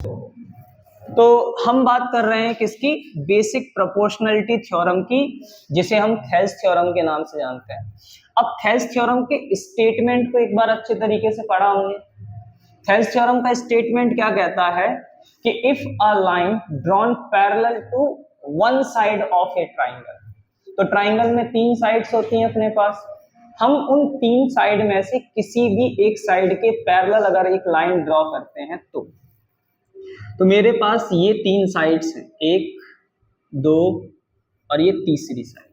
तो हम बात कर रहे हैं किसकी, बेसिक प्रोपोर्शनलिटी थ्योरम की, जिसे हम थेल्स थ्योरम के नाम से जानते हैं। अब थेल्स थ्योरम के स्टेटमेंट को एक बार अच्छे तरीके से पढ़ा हमने। थेल्स थ्योरम का स्टेटमेंट क्या कहता है कि if a line drawn parallel to one side of a triangle, तो ट्राइंगल में तीन साइड्स होती हैं अपने पास, हम उन तीन साइड में से किसी भी एक साइड के पैरेलल अगर एक लाइन ड्रॉ करते हैं तो मेरे पास ये तीन साइड्स हैं, एक, दो और ये तीसरी साइड।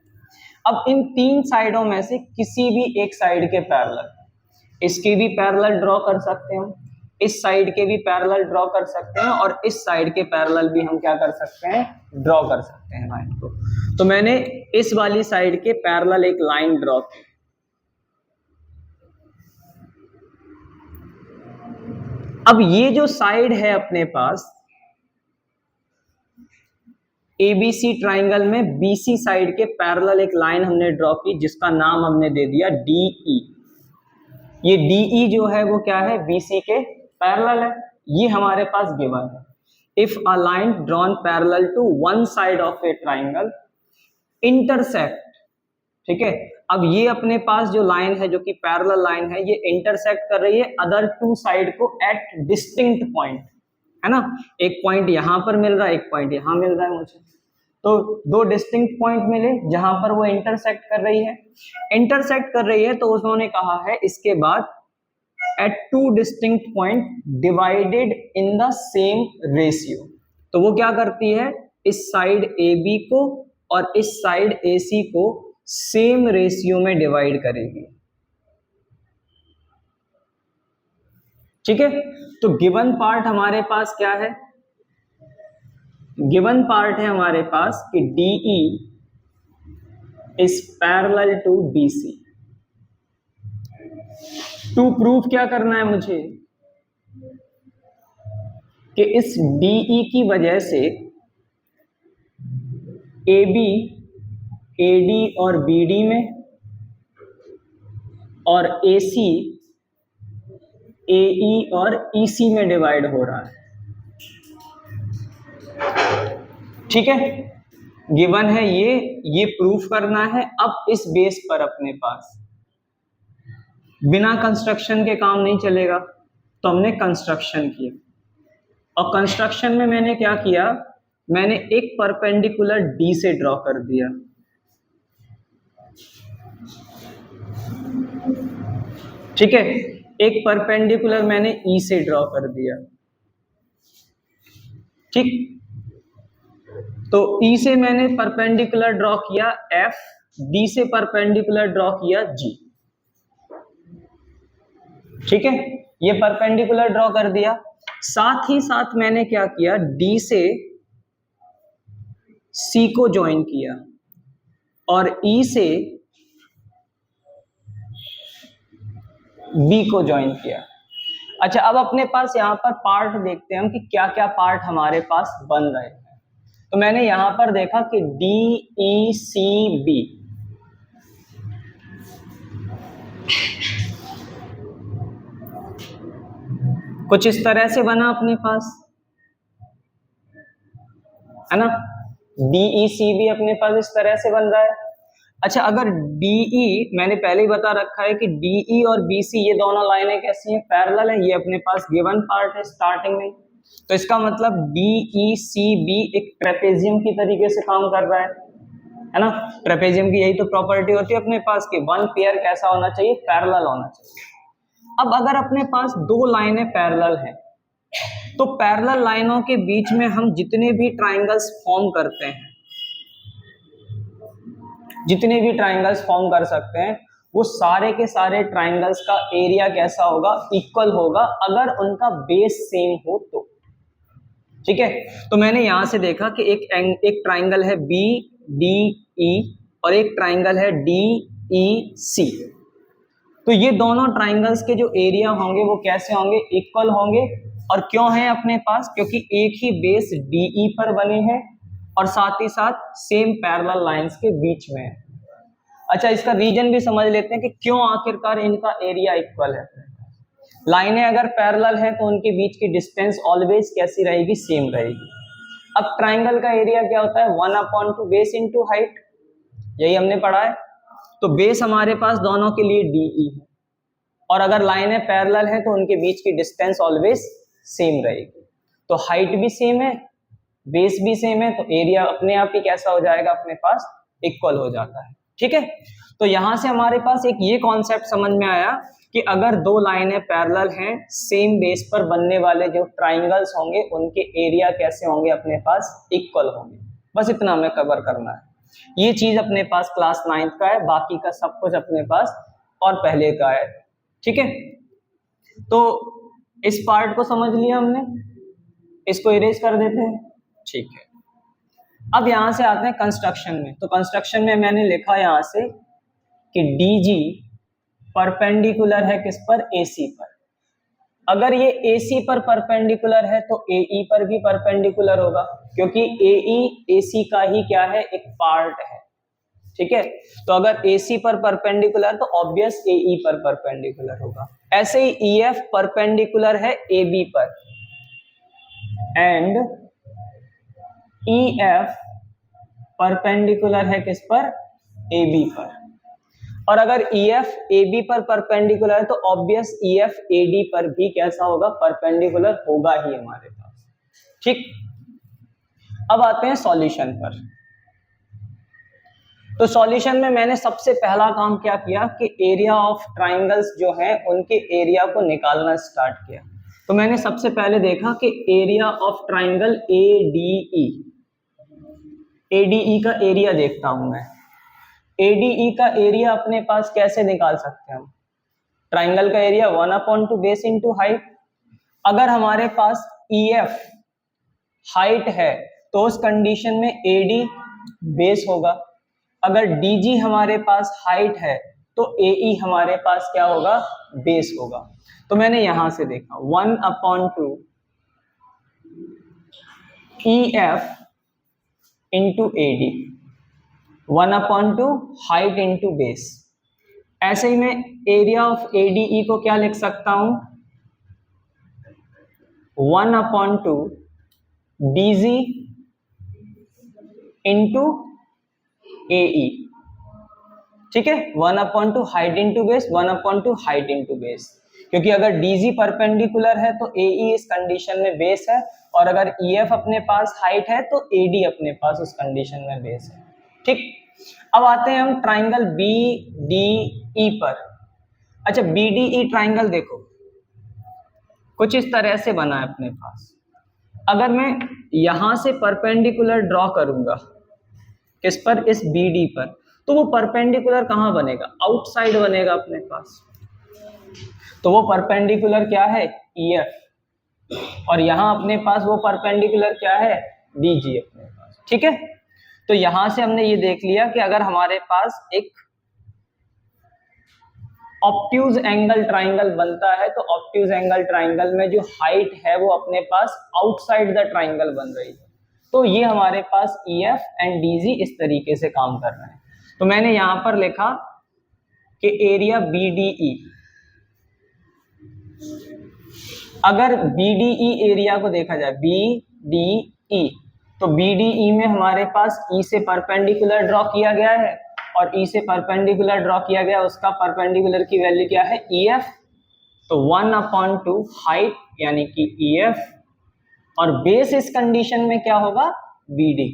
अब इन तीन साइडों में से किसी भी एक साइड के पैरेलल, इसके भी पैरेलल ड्रॉ कर सकते हैं, इस साइड के भी पैरेलल ड्रॉ कर सकते हैं और इस साइड के पैरेलल भी हम क्या कर सकते हैं, ड्रॉ कर सकते हैं लाइन को। तो मैंने इस वाली साइड के पैरेलल एक लाइन ड्रॉ की। अब ये जो साइड है अपने पास एबीसी ट्राइंगल में बीसी साइड के पैरेलल एक लाइन हमने ड्रॉ की जिसका नाम हमने दे दिया डीई। ये डीई जो है वो क्या है, बीसी के पैरेलल है, ये हमारे पास गिवन है। If a line drawn parallel to one side of a triangle intersect, ठीक है। अब ये अपने पास जो लाइन है, जो कि पैरेलल लाइन है, ये इंटरसेक्ट कर रही है अदर टू साइड को एट डिस्टिंक्ट पॉइंट, है ना। एक पॉइंट यहां पर मिल रहा है, एक पॉइंट यहां मिल रहा है मुझे, तो दो डिस्टिंक्ट पॉइंट मिले जहां पर वो इंटरसेक्ट कर रही है। इंटरसेक्ट कर रही है तो उन्होंने कहा है इसके बाद at two distinct point divided in the same ratio. तो वो क्या करती है, इस साइड ए बी को और इस साइड ए सी को सेम रेशियो में डिवाइड करेगी, ठीक है। तो गिवन पार्ट हमारे पास क्या है, गिवन पार्ट है हमारे पास कि DE is parallel to BC। To prove क्या करना है मुझे कि इस DE की वजह से AB AD और BD में और AC AE और EC में डिवाइड हो रहा है, ठीक है। गिवन है ये प्रूफ करना है। अब इस बेस पर अपने पास बिना कंस्ट्रक्शन के काम नहीं चलेगा, तो हमने कंस्ट्रक्शन किया। और कंस्ट्रक्शन में मैंने क्या किया, मैंने एक परपेंडिकुलर D से ड्रॉ कर दिया, ठीक है। एक परपेंडिकुलर मैंने E से ड्रॉ कर दिया, ठीक। तो E से मैंने परपेंडिकुलर ड्रॉ किया F, D से परपेंडिकुलर ड्रॉ किया G, ठीक है। ये परपेंडिकुलर ड्रॉ कर दिया। साथ ही साथ मैंने क्या किया, D से C को ज्वाइन किया और E से B को ज्वाइन किया। अच्छा, अब अपने पास यहाँ पर पार्ट देखते हैं हम कि क्या क्या पार्ट हमारे पास बन रहे हैं। तो मैंने यहां पर देखा कि DECB, कुछ इस तरह से बना अपने पास, है ना। DECB अपने पास इस तरह से बन रहा है। अच्छा, अगर DE, मैंने पहले ही बता रखा है कि DE और BC ये दोनों लाइनें कैसी हैं, पैरेलल हैं। ये अपने पास गिवन पार्ट है स्टार्टिंग में, तो इसका मतलब DECB एक ट्रेपेजियम की तरीके से काम कर रहा है ना। ट्रेपेजियम की यही तो प्रॉपर्टी होती है अपने पास कि वन पेयर कैसा होना चाहिए, पैरेलल होना चाहिए। अब अगर अपने पास दो लाइनें पैरेलल हैं, तो पैरेलल लाइनों के बीच में हम जितने भी ट्राइंगल्स फॉर्म करते हैं, जितने भी ट्राइंगल्स फॉर्म कर सकते हैं, वो सारे के सारे ट्राइंगल्स का एरिया कैसा होगा, इक्वल होगा, अगर उनका बेस सेम हो तो, ठीक है। तो मैंने यहां से देखा कि एक ट्राइंगल है BDE और एक ट्राइंगल है DEC। तो ये दोनों ट्राइंगल्स के जो एरिया होंगे वो कैसे होंगे, इक्वल होंगे। और क्यों है अपने पास, क्योंकि एक ही बेस DE पर बने हैं और साथ ही साथ सेम पैरेलल लाइंस के बीच में है। अच्छा, इसका रीजन भी समझ लेते हैं कि क्यों आखिरकार इनका एरिया इक्वल है। लाइनें अगर पैरेलल हैं तो उनके बीच की डिस्टेंस ऑलवेज कैसी रहेगी, सेम रहेगी। अब ट्राइंगल का एरिया क्या होता है, 1/2 बेस इंटू हाइट, यही हमने पढ़ा है। तो बेस हमारे पास दोनों के लिए DE है, और अगर लाइनें पैरेलल हैं तो उनके बीच की डिस्टेंस ऑलवेज सेम रहेगी। तो हाइट भी सेम है, बेस भी सेम है, तो एरिया अपने आप ही कैसा हो जाएगा, अपने पास इक्वल हो जाता है। ठीक है, तो यहां से हमारे पास एक ये कॉन्सेप्ट समझ में आया कि अगर दो लाइनें पैरेलल हैं, सेम बेस पर बनने वाले जो ट्राइंगल्स होंगे उनके एरिया कैसे होंगे, अपने पास इक्वल होंगे। बस इतना हमें कवर करना है। ये चीज अपने पास क्लास 9th का है, बाकी का सब कुछ अपने पास और पहले का है। ठीक है, तो इस पार्ट को समझ लिया हमने, इसको इरेज कर देते हैं। ठीक है, अब यहां से आते हैं कंस्ट्रक्शन में। तो कंस्ट्रक्शन में मैंने लिखा यहां से कि DG परपेंडिकुलर है किस पर, AC पर। अगर ये AC पर परपेंडिकुलर है तो AE पर भी परपेंडिकुलर होगा, क्योंकि AE AC का ही क्या है, एक पार्ट है। ठीक है, तो अगर AC पर परपेंडिकुलर तो ऑब्वियस AE पर परपेंडिकुलर होगा। ऐसे ही EF परपेंडिकुलर है AB पर, एंड EF परपेंडिकुलर है किस पर, AB पर। और अगर EF AB पर परपेंडिकुलर है तो ऑब्वियस EF AD पर भी कैसा होगा, परपेंडिकुलर होगा ही हमारे पास। ठीक, अब आते हैं सॉल्यूशन पर। तो सॉल्यूशन में मैंने सबसे पहला काम क्या किया कि एरिया ऑफ ट्राइंगल्स जो है उनके एरिया को निकालना स्टार्ट किया। तो मैंने सबसे पहले देखा कि एरिया ऑफ ट्राइंगल ADE का एरिया देखता हूं मैं। ADE का एरिया अपने पास कैसे निकाल सकते हैं हम, ट्राइंगल का एरिया 1/2 बेस इंटू हाइट। अगर हमारे पास EF हाइट है तो उस कंडीशन में AD बेस होगा। अगर DG हमारे पास हाइट है तो AE हमारे पास क्या होगा, बेस होगा। तो मैंने यहां से देखा 1/2 EF into AD, 1/2 height into base. ऐसे ही मैं एरिया ऑफ ADE को क्या लिख सकता हूं, 1/2 DG इंटू AE। ठीक है, 1/2 height into base, 1/2 height into base. क्योंकि अगर DG परपेंडिकुलर है तो AE इस कंडीशन में बेस है, और अगर EF अपने पास हाइट है तो AD अपने पास उस कंडीशन में बेस है। ठीक, अब आते हैं हम ट्राइंगल BDE पर। अच्छा, BDE ट्राइंगल देखो कुछ इस तरह से बना है अपने पास। अगर मैं यहां से परपेंडिकुलर ड्रॉ करूंगा किस पर, इस BD पर, तो वो परपेंडिकुलर कहां बनेगा, आउटसाइड बनेगा अपने पास। तो वो परपेंडिकुलर क्या है, EF, और यहां अपने पास वो परपेंडिकुलर क्या है, DG अपने पास। ठीक है, तो यहां से हमने ये देख लिया कि अगर हमारे पास एक ऑब्ट्यूज एंगल ट्राइंगल बनता है तो ऑब्ट्यूज एंगल ट्राइंगल में जो हाइट है वो अपने पास आउटसाइड द ट्राइंगल बन रही है। तो ये हमारे पास EF एंड DG इस तरीके से काम कर रहे हैं। तो मैंने यहां पर लिखा कि एरिया BDE, अगर BDE एरिया को देखा जाए BDE, तो BDE में हमारे पास E से परपेंडिकुलर ड्रॉ किया गया है, और E से परपेंडिकुलर ड्रॉ किया गया, उसका परपेंडिकुलर की वैल्यू क्या है, EF। तो 1/2 हाइट यानी कि EF, और बेस इस कंडीशन में क्या होगा, BD।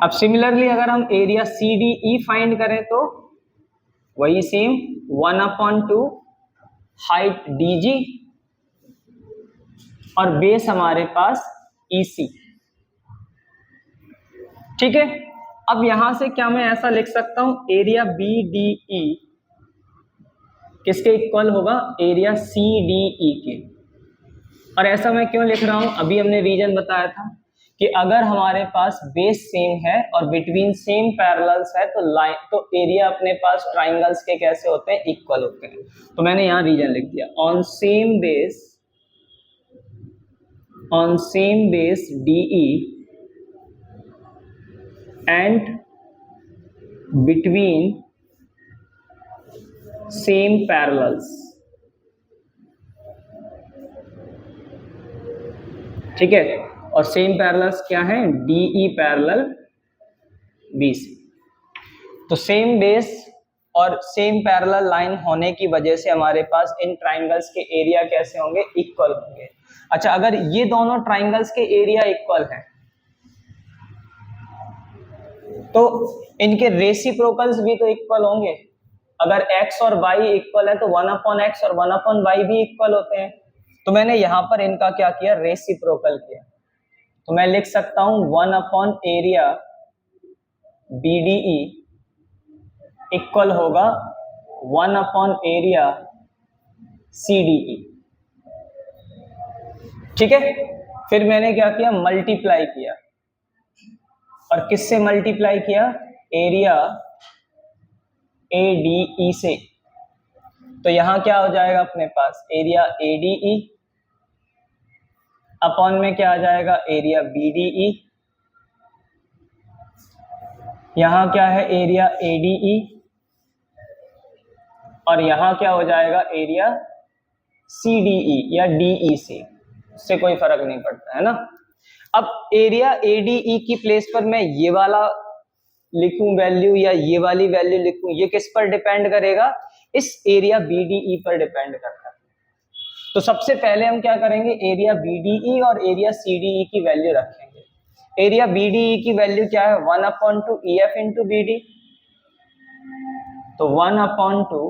अब सिमिलरली अगर हम एरिया CDE फाइंड करें तो वही सेम 1/2 हाइट DG, और बेस हमारे पास EC। ठीक है, अब यहां से क्या मैं ऐसा लिख सकता हूं, एरिया BDE किसके इक्वल होगा, एरिया CDE के। और ऐसा मैं क्यों लिख रहा हूं, अभी हमने रीजन बताया था कि अगर हमारे पास बेस सेम है और बिटवीन सेम पैरेलल्स है तो लाइन, तो एरिया अपने पास ट्राइंगल्स के कैसे होते हैं, इक्वल होते हैं। तो मैंने यहां रीजन लिख दिया, on same base DE and between same parallels, ठीक है। और सेम पैरेलल्स क्या है, DE पैरेलल BC। तो सेम बेस और सेम पैरेलल लाइन होने की वजह से हमारे पास इन ट्राइंगल्स के एरिया कैसे होंगे, इक्वल होंगे। अच्छा, अगर ये दोनों ट्राइंगल्स के एरिया इक्वल हैं तो इनके रेसिप्रोकल्स भी तो इक्वल होंगे। अगर x और y इक्वल है तो 1/x और 1/y भी इक्वल होते हैं। तो मैंने यहां पर इनका क्या किया, रेसिप्रोकल किया। तो मैं लिख सकता हूं 1/area BDE इक्वल होगा 1/area CDE, ठीक है। फिर मैंने क्या किया, मल्टीप्लाई किया। और किससे मल्टीप्लाई किया, एरिया ADE से। तो यहां क्या हो जाएगा अपने पास, एरिया ADE अपॉन में क्या आ जाएगा, एरिया BDE। यहां क्या है, एरिया ADE। और यहां क्या हो जाएगा, एरिया CDE या DE से, उससे कोई फर्क नहीं पड़ता है ना। अब एरिया ADE की प्लेस पर मैं ये वाला लिखूं वैल्यू या ये वाली वैल्यू लिखूं, ये किस पर डिपेंड करेगा, इस एरिया BDE पर डिपेंड करता है। तो सबसे पहले हम क्या करेंगे, एरिया BDE और एरिया CDE की वैल्यू रखेंगे। एरिया BDE की वैल्यू क्या है, 1/2 EF इंटू BD। तो 1/2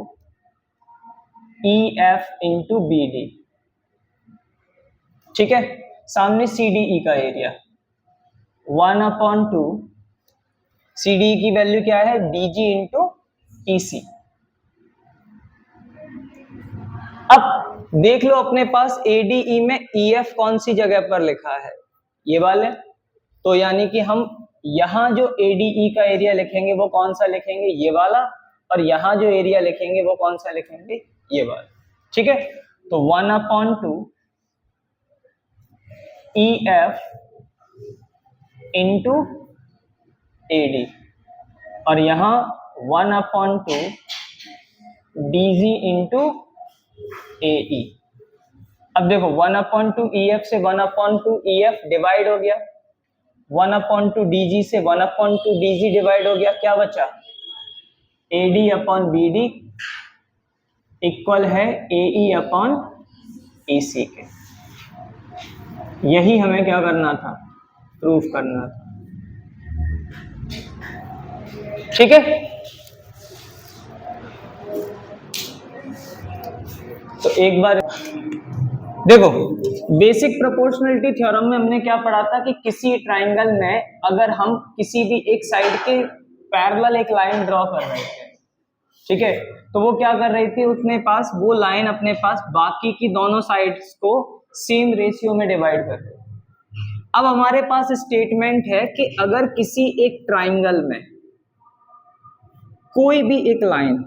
EF इंटू BD, ठीक है। सामने CDE का एरिया 1/2 CDE की वैल्यू क्या है, DG इंटू EC। अब देख लो अपने पास ADE में EF कौन सी जगह पर लिखा है, ये वाले। तो यानी कि हम यहां जो ADE का एरिया लिखेंगे वो कौन सा लिखेंगे, ये वाला। और यहां जो एरिया लिखेंगे वो कौन सा लिखेंगे, ये वाला, ठीक है। तो 1/2 EF इंटू AD और यहां 1/2 DG इंटू AE। अब देखो 1/2 EF से 1/2 EF डिवाइड हो गया, 1/2 DG से 1/2 DG डिवाइड हो गया, क्या बचा, AD अपॉन BD इक्वल है AE अपॉन EC के। यही हमें क्या करना था, प्रूफ करना था, ठीक है। तो एक बार देखो, बेसिक प्रोपोर्शनलिटी थ्योरम में हमने क्या पढ़ा था कि किसी ट्राइंगल में अगर हम किसी भी एक साइड के पैरेलल एक लाइन ड्रॉ कर रहे थे, ठीक है, तो वो क्या कर रही थी, उसने पास वो लाइन अपने पास बाकी की दोनों साइड्स को सेम रेशियो में डिवाइड कर रही है। अब हमारे पास स्टेटमेंट है कि अगर किसी एक ट्राइंगल में कोई भी एक लाइन,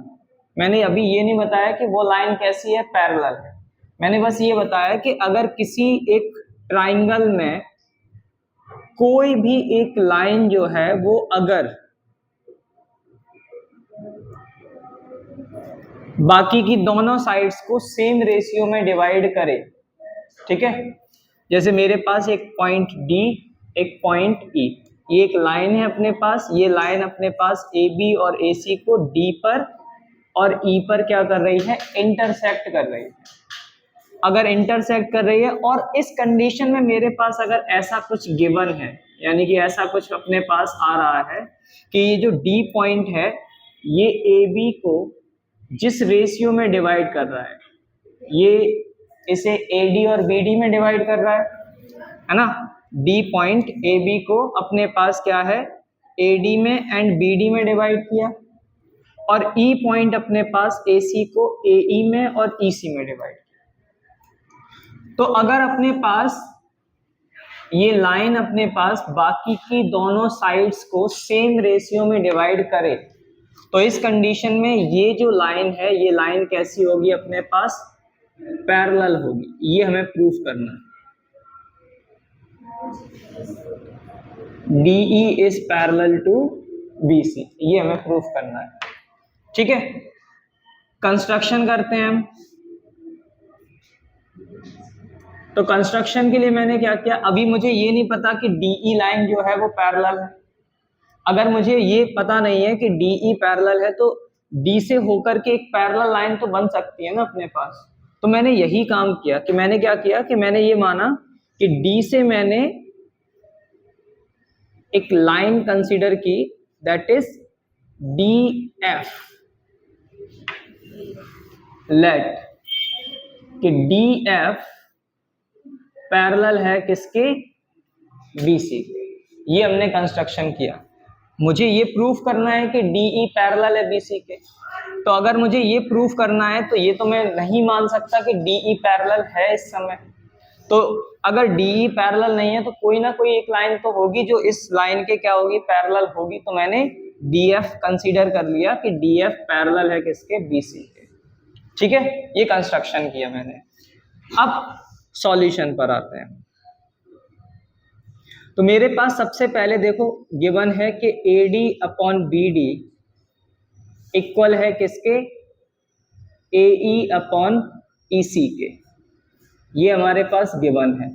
मैंने अभी ये नहीं बताया कि वो लाइन कैसी है, पैरेलल है, मैंने बस ये बताया कि अगर किसी एक ट्राइंगल में कोई भी एक लाइन जो है वो अगर बाकी की दोनों साइड्स को सेम रेशियो में डिवाइड करे, ठीक है। जैसे मेरे पास एक पॉइंट D, एक पॉइंट E, ये एक लाइन है अपने पास, ये लाइन अपने पास AB और AC को D पर और E पर क्या कर रही है, इंटरसेक्ट कर रही है। अगर इंटरसेक्ट कर रही है और इस कंडीशन में मेरे पास अगर ऐसा कुछ गिवन है, यानी कि ऐसा कुछ अपने पास आ रहा है कि ये जो D पॉइंट है ये AB को जिस रेशियो में डिवाइड कर रहा है, ये इसे AD और BD में डिवाइड कर रहा है ना। D पॉइंट AB को अपने पास क्या है, AD में एंड BD में डिवाइड किया, और E पॉइंट अपने पास AC को AE में और EC में डिवाइड किया। तो अगर अपने पास ये लाइन अपने पास बाकी की दोनों साइड्स को सेम रेशियो में डिवाइड करे, तो इस कंडीशन में ये जो लाइन है ये लाइन कैसी होगी, अपने पास पैरेलल होगी। ये हमें प्रूफ करना है, DE is parallel to BC, ये हमें प्रूफ करना है, ठीक है। कंस्ट्रक्शन करते हैं हम। तो कंस्ट्रक्शन के लिए मैंने क्या किया, अभी मुझे ये नहीं पता कि डीई लाइन जो है वो पैरेलल है। अगर मुझे ये पता नहीं है कि डीई पैरेलल है तो डी से होकर के एक पैरेलल लाइन तो बन सकती है ना अपने पास। तो मैंने यही काम किया कि मैंने क्या किया कि मैंने ये माना कि डी से मैंने एक लाइन कंसीडर की, that is D F. Let कि डी एफ पैरेलल है किसके, बीसी के। ये हमने कंस्ट्रक्शन किया। मुझे ये प्रूफ करना है कि डीई पैरेलल है बीसी के। तो अगर मुझे ये प्रूफ करना है तो ये तो मैं नहीं मान सकता कि डीई पैरेलल है इस समय। तो अगर डीई पैरेलल नहीं है तो कोई ना कोई एक लाइन तो होगी जो इस लाइन के क्या होगी, पैरेलल होगी। तो मैंने डीएफ कंसीडर कर लिया कि डीएफ पैरेलल है किसके, बीसी के। ठीक है, ये कंस्ट्रक्शन किया मैंने। अब सॉल्यूशन पर आते हैं। तो मेरे पास सबसे पहले देखो गिवन है कि AD अपॉन BD इक्वल है किसके, AE अपॉन EC के। ये हमारे पास गिवन है।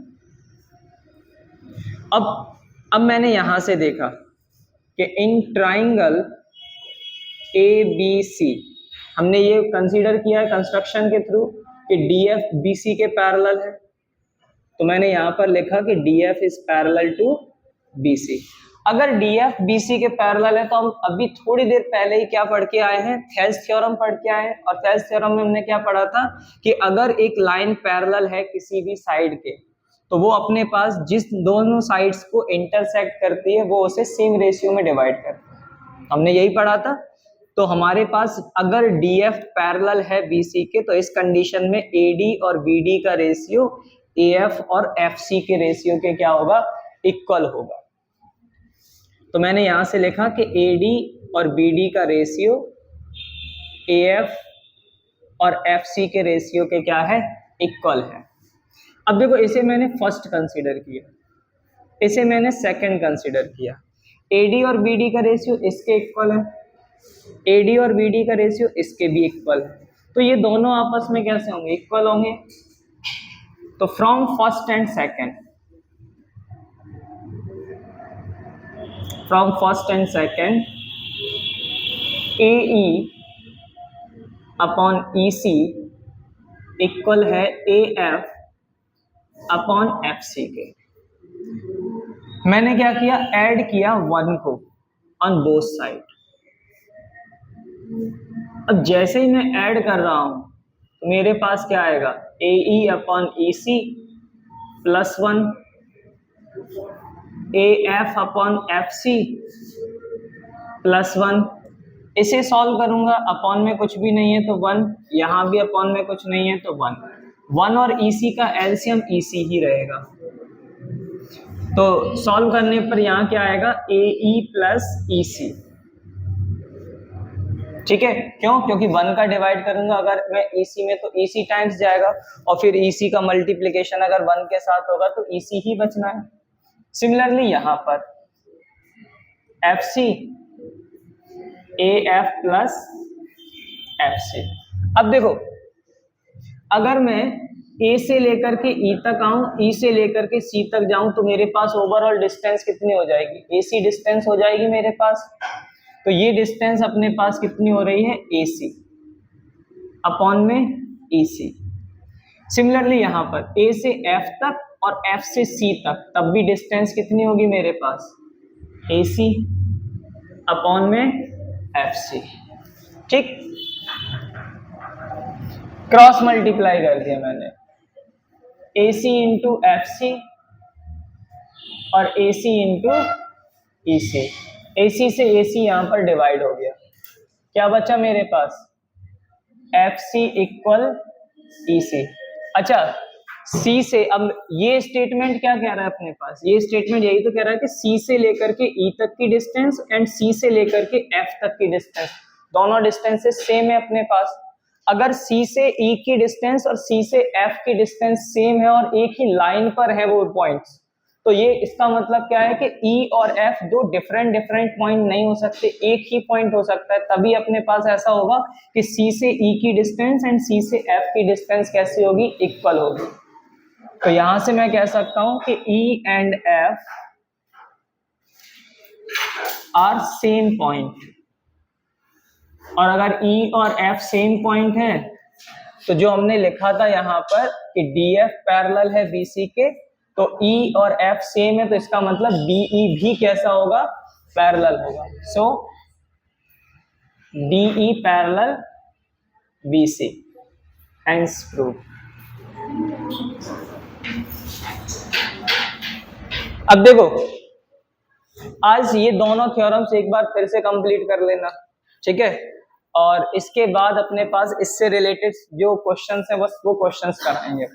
अब मैंने यहां से देखा कि इन ट्राइंगल ABC हमने ये कंसीडर किया है कंस्ट्रक्शन के थ्रू कि DF BC के पैरेलल है। तो मैंने यहां पर लिखा कि DF is parallel to BC। अगर DF BC के पैरेलल है तो हम अभी थोड़ी देर पहले ही क्या पढ़ के आए हैं, थेल्स थ्योरम पढ़ के आए हैं। और थेल्स थ्योरम में हमने क्या पढ़ा था कि अगर एक लाइन पैरेलल है किसी भी साइड के तो वो अपने पास जिस दोनों साइड्स को इंटरसेक्ट करती है वो उसे सेम रेशियो में डिवाइड करती है। हमने यही पढ़ा था। तो हमारे पास अगर DF पैरेलल है BC के तो इस कंडीशन में AD और BD का रेशियो AF और FC के रेशियो के क्या होगा, इक्वल होगा। तो मैंने यहां से लिखा कि AD और BD का रेशियो AF और FC के रेशियो के क्या है, इक्वल है। अब देखो इसे मैंने फर्स्ट कंसीडर किया, इसे मैंने सेकंड कंसीडर किया। AD और BD का रेशियो इसके इक्वल है, AD और BD का रेशियो इसके भी इक्वल है। तो ये दोनों आपस में कैसे होंगे, इक्वल होंगे। तो from first and second, from first and second AE upon EC equal है AF अपॉन FC के। मैंने क्या किया, ऐड किया 1 को ऑन बोथ साइड। अब जैसे ही मैं ऐड कर रहा हूं तो मेरे पास क्या आएगा, AE upon EC plus 1, AF upon FC plus 1। इसे सॉल्व करूंगा, अपॉन में कुछ भी नहीं है तो 1, यहां भी अपॉन में कुछ नहीं है तो 1 और EC का एलसीएम EC ही रहेगा। तो सॉल्व करने पर यहाँ क्या आएगा, AE प्लस EC। ठीक है, क्यों, क्योंकि 1 का डिवाइड करूंगा अगर मैं EC में तो EC टाइम्स जाएगा और फिर EC का मल्टीप्लिकेशन अगर 1 के साथ होगा तो EC ही बचना है। सिमिलरली यहां पर FC AF प्लस FC। अब देखो अगर मैं A से लेकर के E तक आऊं, E से लेकर के C तक जाऊं तो मेरे पास ओवरऑल डिस्टेंस कितनी हो जाएगी, AC डिस्टेंस हो जाएगी मेरे पास। तो ये डिस्टेंस अपने पास कितनी हो रही है, AC अपॉन में EC। सिमिलरली यहां पर A से F तक और F से C तक तब भी डिस्टेंस कितनी होगी मेरे पास, AC अपॉन में FC। ठीक, क्रॉस मल्टीप्लाई कर दिया मैंने, AC इंटू FC और AC इंटू EC। AC से AC यहां पर डिवाइड हो गया, क्या बचा मेरे पास, FC इक्वल EC। अच्छा C से, अब ये स्टेटमेंट क्या कह रहा है अपने पास, ये स्टेटमेंट यही तो कह रहा है कि C से लेकर के E तक की डिस्टेंस एंड C से लेकर के F तक की डिस्टेंस, दोनों डिस्टेंसेस सेम है अपने पास। अगर C से E की डिस्टेंस और C से F की डिस्टेंस सेम है और एक ही लाइन पर है वो पॉइंट्स, तो ये इसका मतलब क्या है कि E और F दो डिफरेंट पॉइंट नहीं हो सकते, एक ही पॉइंट हो सकता है। तभी अपने पास ऐसा होगा कि C से E की डिस्टेंस एंड C से F की डिस्टेंस कैसी होगी, इक्वल होगी। तो यहां से मैं कह सकता हूं कि E and F are same point. और अगर E और F सेम पॉइंट है तो जो हमने लिखा था यहां पर कि DF पैरेलल है BC के, तो E और F सेम है, तो इसका मतलब DE भी कैसा होगा, पैरेलल होगा। सो DE parallel BC, hence prove. अब देखो, आज ये दोनों थ्योरम्स एक बार फिर से कंप्लीट कर लेना, ठीक है। और इसके बाद अपने पास इससे रिलेटेड जो क्वेश्चंस हैं बस वो क्वेश्चंस कराएंगे।